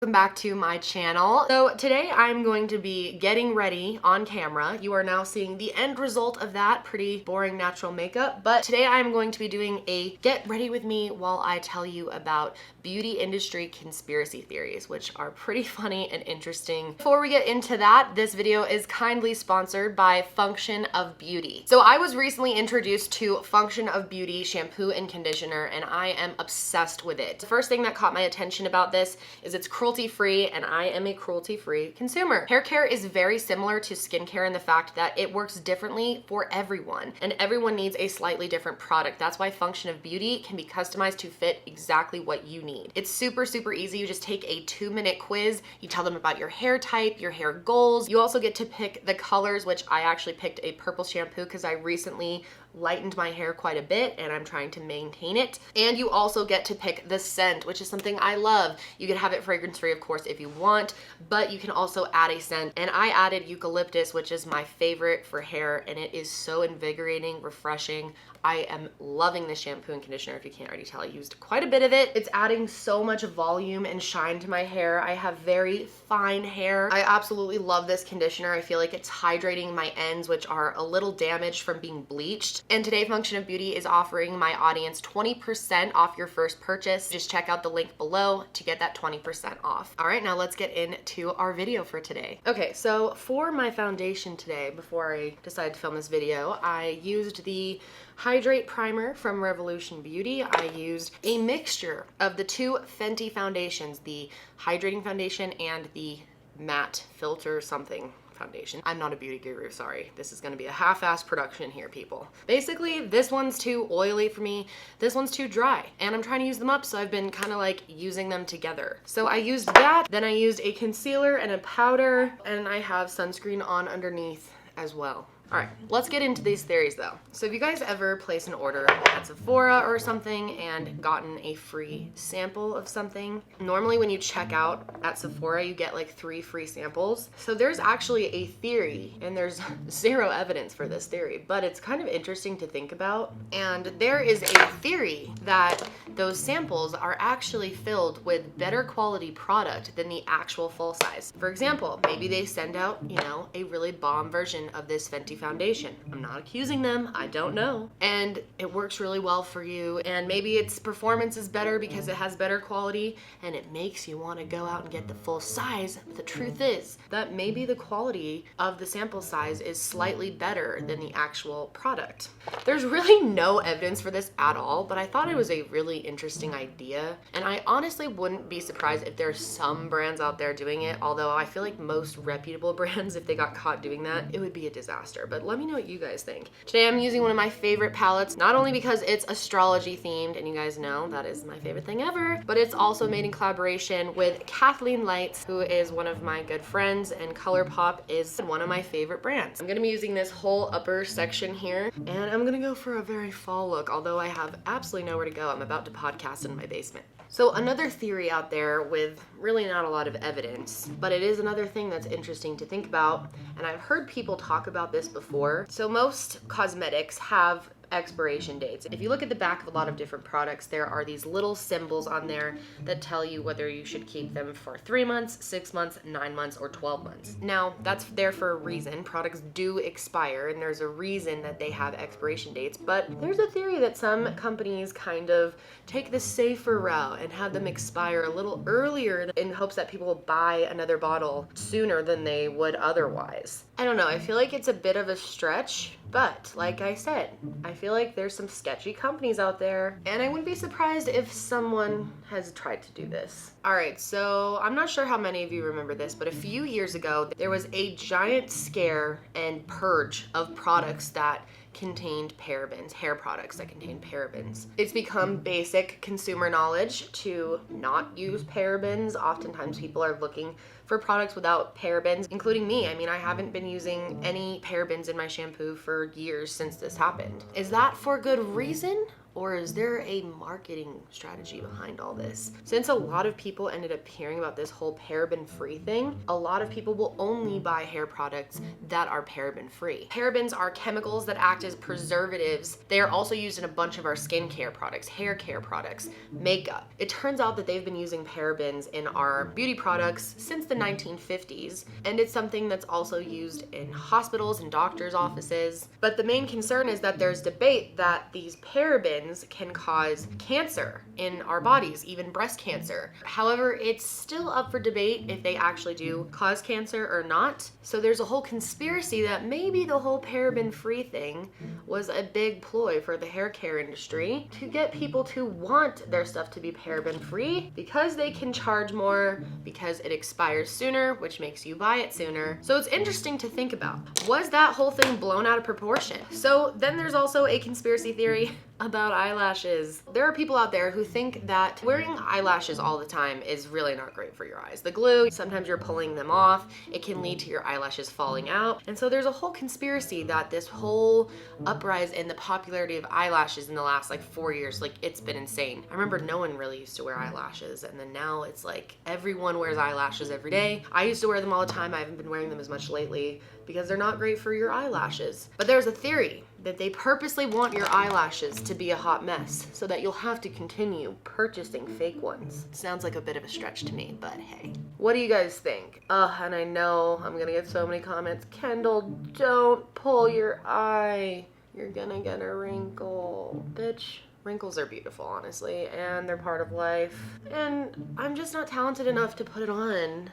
Welcome back to my channel. So today I'm going to be getting ready on camera. You are now seeing the end result of that pretty boring natural makeup, but today I'm going to be doing a get ready with me while I tell you about beauty industry conspiracy theories, which are pretty funny and interesting. Before we get into that, this video is kindly sponsored by Function of Beauty. So I was recently introduced to Function of Beauty shampoo and conditioner, and I am obsessed with it. The first thing that caught my attention about this is it's cruelty-free, and I am a cruelty-free consumer. Hair care is very similar to skincare in the fact that it works differently for everyone, and everyone needs a slightly different product. That's why Function of Beauty can be customized to fit exactly what you need. It's super easy. You just take a 2-minute quiz. You tell them about your hair type, your hair goals. You also get to pick the colors, which I actually picked a purple shampoo because I recently lightened my hair quite a bit and I'm trying to maintain it. And you also get to pick the scent, which is something I love. You can have it fragrance free, of course, if you want, but you can also add a scent. And I added eucalyptus, which is my favorite for hair, and it is so invigorating, refreshing. I am loving this shampoo and conditioner. If you can't already tell, I used quite a bit of it. It's adding so much volume and shine to my hair. I have very fine hair. I absolutely love this conditioner. I feel like it's hydrating my ends, which are a little damaged from being bleached. And today Function of Beauty is offering my audience 20% off your first purchase. Just check out the link below to get that 20% off. All right, now let's get into our video for today. Okay, so for my foundation today, before I decided to film this video, I used the Hydrate Primer from Revolution Beauty. I used a mixture of the two Fenty foundations, the Hydrating Foundation and the Matte Filter something foundation. I'm not a beauty guru, sorry. This is gonna be a half-assed production here, people. Basically, this one's too oily for me, this one's too dry, and I'm trying to use them up, so I've been kind of like using them together. So I used that, then I used a concealer and a powder, and I have sunscreen on underneath as well. All right, let's get into these theories though. So have you guys ever placed an order at Sephora or something and gotten a free sample of something? Normally when you check out at Sephora, you get like 3 free samples. So there's actually a theory, and there's zero evidence for this theory, but it's kind of interesting to think about. And there is a theory that those samples are actually filled with better quality product than the actual full size. For example, maybe they send out, you know, a really bomb version of this Fenty foundation. I'm not accusing them, I don't know. And it works really well for you, and maybe its performance is better because it has better quality and it makes you want to go out and get the full size. But the truth is that maybe the quality of the sample size is slightly better than the actual product. There's really no evidence for this at all, but I thought it was a really interesting idea, and I honestly wouldn't be surprised if there's some brands out there doing it, although I feel like most reputable brands, if they got caught doing that, it would be a disaster. But let me know what you guys think. Today I'm using one of my favorite palettes, not only because it's astrology themed, and you guys know that is my favorite thing ever, but it's also made in collaboration with Kathleen Lights, who is one of my good friends, and ColourPop is one of my favorite brands. I'm gonna be using this whole upper section here, and I'm gonna go for a very fall look, although I have absolutely nowhere to go. I'm about to podcast in my basement. So another theory out there with really not a lot of evidence, but it is another thing that's interesting to think about, and I've heard people talk about this before. So most cosmetics have expiration dates. If you look at the back of a lot of different products, there are these little symbols on there that tell you whether you should keep them for 3 months, 6 months, 9 months, or 12 months. Now, that's there for a reason. Products do expire, and there's a reason that they have expiration dates, but there's a theory that some companies kind of take the safer route and have them expire a little earlier in hopes that people will buy another bottle sooner than they would otherwise. I don't know, I feel like it's a bit of a stretch, but like I said, I feel like there's some sketchy companies out there, and I wouldn't be surprised if someone has tried to do this. All right, so I'm not sure how many of you remember this, but a few years ago, there was a giant scare and purge of products that contained parabens, hair products that contain parabens. It's become basic consumer knowledge to not use parabens. Oftentimes people are looking for products without parabens, including me. I mean, I haven't been using any parabens in my shampoo for years since this happened. Is that for good reason? Or is there a marketing strategy behind all this? Since a lot of people ended up hearing about this whole paraben-free thing, a lot of people will only buy hair products that are paraben-free. Parabens are chemicals that act as preservatives. They are also used in a bunch of our skincare products, hair care products, makeup. It turns out that they've been using parabens in our beauty products since the 1950s, and it's something that's also used in hospitals and doctors' offices. But the main concern is that there's debate that these parabens can cause cancer in our bodies, even breast cancer. However, it's still up for debate if they actually do cause cancer or not. So there's a whole conspiracy that maybe the whole paraben-free thing was a big ploy for the hair care industry to get people to want their stuff to be paraben-free because they can charge more, because it expires sooner, which makes you buy it sooner. So it's interesting to think about. Was that whole thing blown out of proportion? So then there's also a conspiracy theory about eyelashes. There are people out there who think that wearing eyelashes all the time is really not great for your eyes. The glue, sometimes you're pulling them off, it can lead to your eyelashes falling out. And so there's a whole conspiracy that this whole uprise in the popularity of eyelashes in the last like 4 years, like it's been insane. I remember no one really used to wear eyelashes, and then now it's like everyone wears eyelashes every day. I used to wear them all the time. I haven't been wearing them as much lately because they're not great for your eyelashes. But there's a theory that they purposely want your eyelashes to be a hot mess so that you'll have to continue purchasing fake ones. Sounds like a bit of a stretch to me, but hey. What do you guys think? And I know I'm gonna get so many comments. Kendall, don't pull your eye. You're gonna get a wrinkle. Bitch. Wrinkles are beautiful, honestly, and they're part of life. And I'm just not talented enough to put it on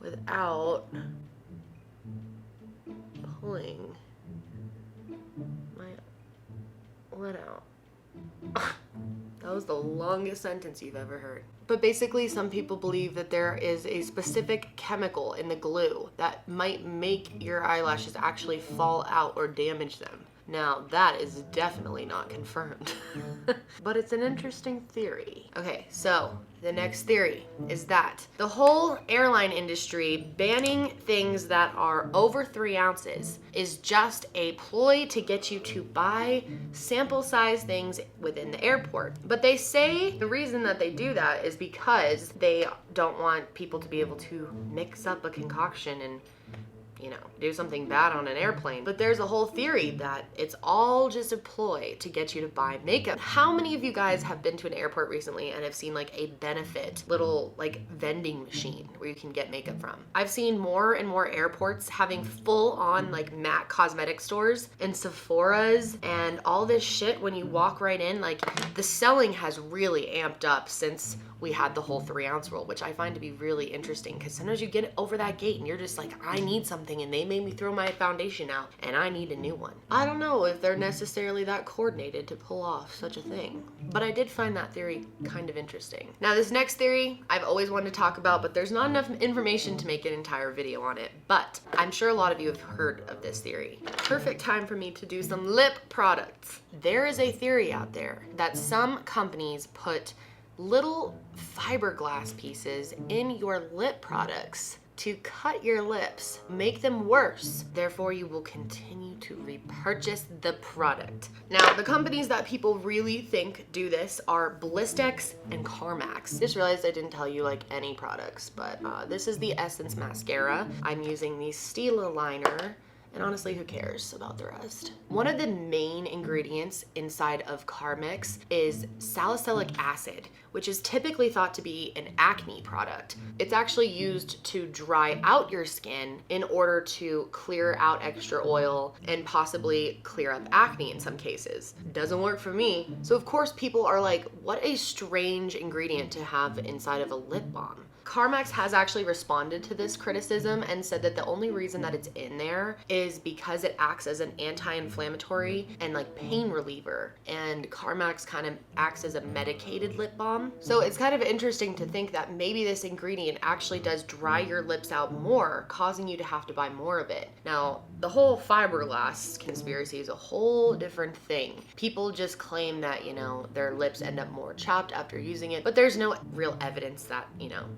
without pulling my lid out. That was the longest sentence you've ever heard. But basically, some people believe that there is a specific chemical in the glue that might make your eyelashes actually fall out or damage them. Now, that is definitely not confirmed, but it's an interesting theory. Okay, so the next theory is that the whole airline industry banning things that are over 3 ounces is just a ploy to get you to buy sample size things within the airport. But they say the reason that they do that is because they don't want people to be able to mix up a concoction and do something bad on an airplane. But there's a whole theory that it's all just a ploy to get you to buy makeup. How many of you guys have been to an airport recently and have seen like a benefit little like vending machine where you can get makeup from? I've seen more and more airports having full on like MAC cosmetic stores and Sephora's and all this shit. When you walk right in, like the selling has really amped up since we had the whole 3 ounce rule, which I find to be really interesting because sometimes you get over that gate and you're just like, I need something, and they made me throw my foundation out and I need a new one. I don't know if they're necessarily that coordinated to pull off such a thing, but I did find that theory kind of interesting. Now this next theory I've always wanted to talk about, but there's not enough information to make an entire video on it, but I'm sure a lot of you have heard of this theory. Perfect time for me to do some lip products. There is a theory out there that some companies put little fiberglass pieces in your lip products to cut your lips, make them worse. Therefore, you will continue to repurchase the product. Now, the companies that people really think do this are Blistex and Carmax. Just realized I didn't tell you like any products, but this is the Essence mascara. I'm using the Stila liner. And honestly, who cares about the rest? One of the main ingredients inside of Carmex is salicylic acid, which is typically thought to be an acne product. It's actually used to dry out your skin in order to clear out extra oil and possibly clear up acne in some cases. Doesn't work for me. So of course people are like, what a strange ingredient to have inside of a lip balm. Carmex has actually responded to this criticism and said that the only reason that it's in there is because it acts as an anti-inflammatory and like pain reliever, and Carmex kind of acts as a medicated lip balm. So it's kind of interesting to think that maybe this ingredient actually does dry your lips out more, causing you to have to buy more of it. Now, the whole fiberglass conspiracy is a whole different thing. People just claim that, their lips end up more chapped after using it, but there's no real evidence that,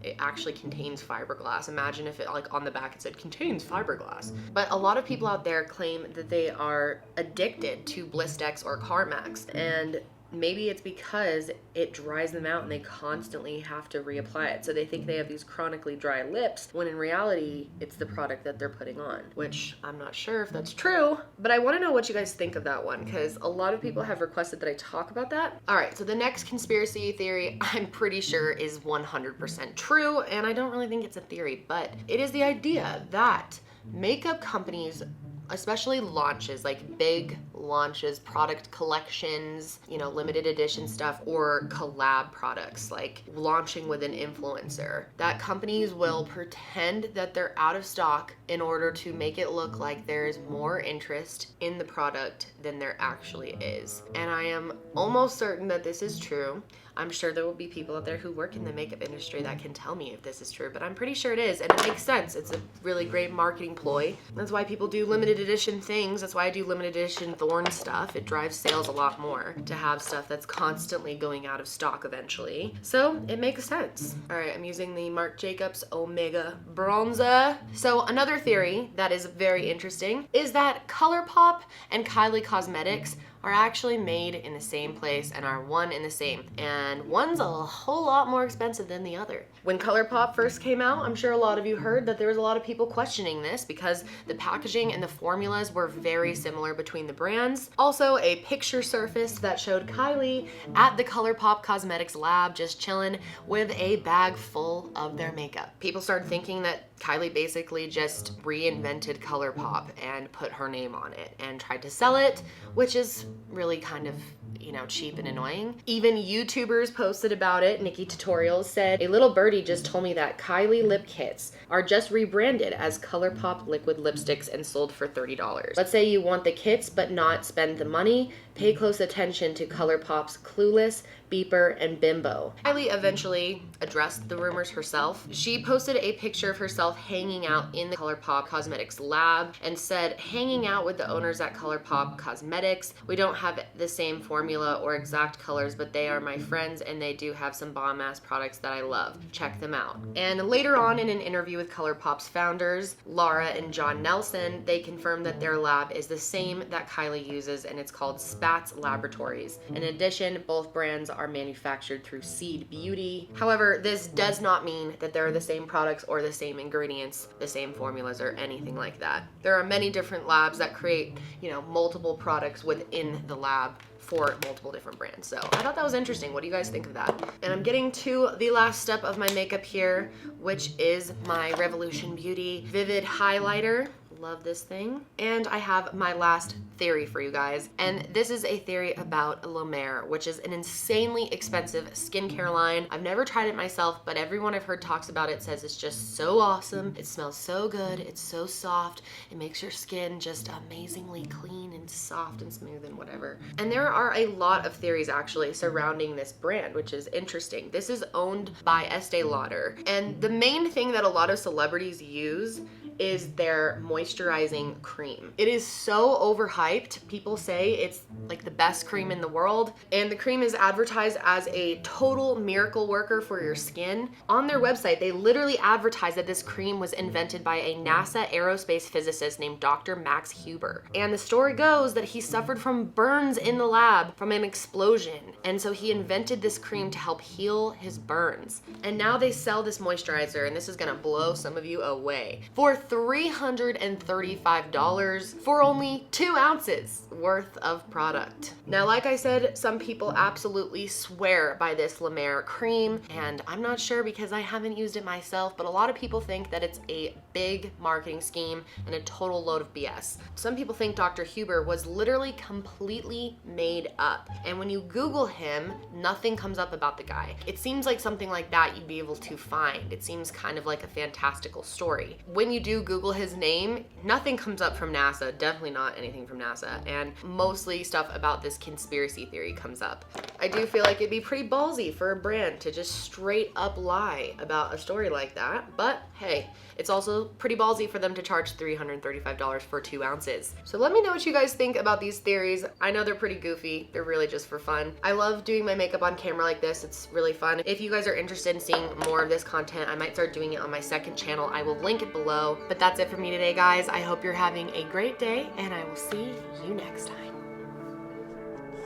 it it actually contains fiberglass. Imagine if it, like, on the back it said contains fiberglass. But a lot of people out there claim that they are addicted to Blistex or Carmax, and maybe it's because it dries them out and they constantly have to reapply it. So they think they have these chronically dry lips, when in reality, it's the product that they're putting on, which I'm not sure if that's true, but I want to know what you guys think of that one, because a lot of people have requested that I talk about that. All right, so the next conspiracy theory I'm pretty sure is 100% true, and I don't really think it's a theory, but it is the idea that makeup companies, especially launches, like big launches, product collections, you know, limited edition stuff, or collab products, like launching with an influencer, that companies will pretend that they're out of stock in order to make it look like there's more interest in the product than there actually is. And I am almost certain that this is true. I'm sure there will be people out there who work in the makeup industry that can tell me if this is true, but I'm pretty sure it is, and it makes sense. It's a really great marketing ploy. That's why people do limited edition things. That's why I do limited edition Thorn stuff. It drives sales a lot more to have stuff that's constantly going out of stock eventually. So it makes sense. All right, I'm using the Marc Jacobs Omega Bronzer. So another theory that is very interesting is that ColourPop and Kylie Cosmetics are actually made in the same place and are one and the same. And one's a whole lot more expensive than the other. When ColourPop first came out, I'm sure a lot of you heard that there was a lot of people questioning this because the packaging and the formulas were very similar between the brands. Also, a picture surfaced that showed Kylie at the ColourPop Cosmetics lab just chilling with a bag full of their makeup. People started thinking that Kylie basically just reinvented ColourPop and put her name on it and tried to sell it, which is really kind of, you know, cheap and annoying. Even YouTubers posted about it. Nikki Tutorials said, "A little birdie just told me that Kylie lip kits are just rebranded as ColourPop liquid lipsticks and sold for $30. Let's say you want the kits but not spend the money. Pay close attention to ColourPop's Clueless, Beeper, and Bimbo." Kylie eventually addressed the rumors herself. She posted a picture of herself hanging out in the ColourPop Cosmetics lab and said, "Hanging out with the owners at ColourPop Cosmetics. We don't have the same formula or exact colors, but they are my friends and they do have some bomb-ass products that I love. Check them out." And later on in an interview with ColourPop's founders, Laura and John Nelson, they confirmed that their lab is the same that Kylie uses, and it's called Spatz Laboratories. In addition, both brands are manufactured through Seed Beauty. However, this does not mean that they're the same products or the same ingredients, the same formulas, or anything like that. There are many different labs that create, you know, multiple products within the lab for multiple different brands. So I thought that was interesting. What do you guys think of that? And I'm getting to the last step of my makeup here, which is my Revolution Beauty Vivid Highlighter. Love this thing. And I have my last theory for you guys. And this is a theory about La Mer, which is an insanely expensive skincare line. I've never tried it myself, but everyone I've heard talks about it says it's just so awesome. It smells so good. It's so soft. It makes your skin just amazingly clean and soft and smooth and whatever. And there are a lot of theories actually surrounding this brand, which is interesting. This is owned by Estee Lauder. And the main thing that a lot of celebrities use is their moisturizing cream. It is so overhyped. People say it's like the best cream in the world, and the cream is advertised as a total miracle worker for your skin. On their website, they literally advertise that this cream was invented by a NASA aerospace physicist named Dr. Max Huber. And the story goes that he suffered from burns in the lab from an explosion, and so he invented this cream to help heal his burns. And now they sell this moisturizer, and this is gonna blow some of you away, for $335 for only 2 ounces worth of product. Now, like I said, some people absolutely swear by this La Mer cream, and I'm not sure because I haven't used it myself, but a lot of people think that it's a big marketing scheme and a total load of BS. Some people think Dr. Huber was literally completely made up, and when you Google him, nothing comes up about the guy. It seems like something like that you'd be able to find. It seems kind of like a fantastical story. When you do you Google his name, nothing comes up from NASA, definitely not anything from NASA, and mostly stuff about this conspiracy theory comes up. I do feel like it'd be pretty ballsy for a brand to just straight up lie about a story like that, but hey, it's also pretty ballsy for them to charge $335 for 2 ounces. So let me know what you guys think about these theories. I know they're pretty goofy. They're really just for fun. I love doing my makeup on camera like this. It's really fun. If you guys are interested in seeing more of this content, I might start doing it on my second channel. I will link it below. But that's it for me today, guys. I hope you're having a great day, and I will see you next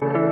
time.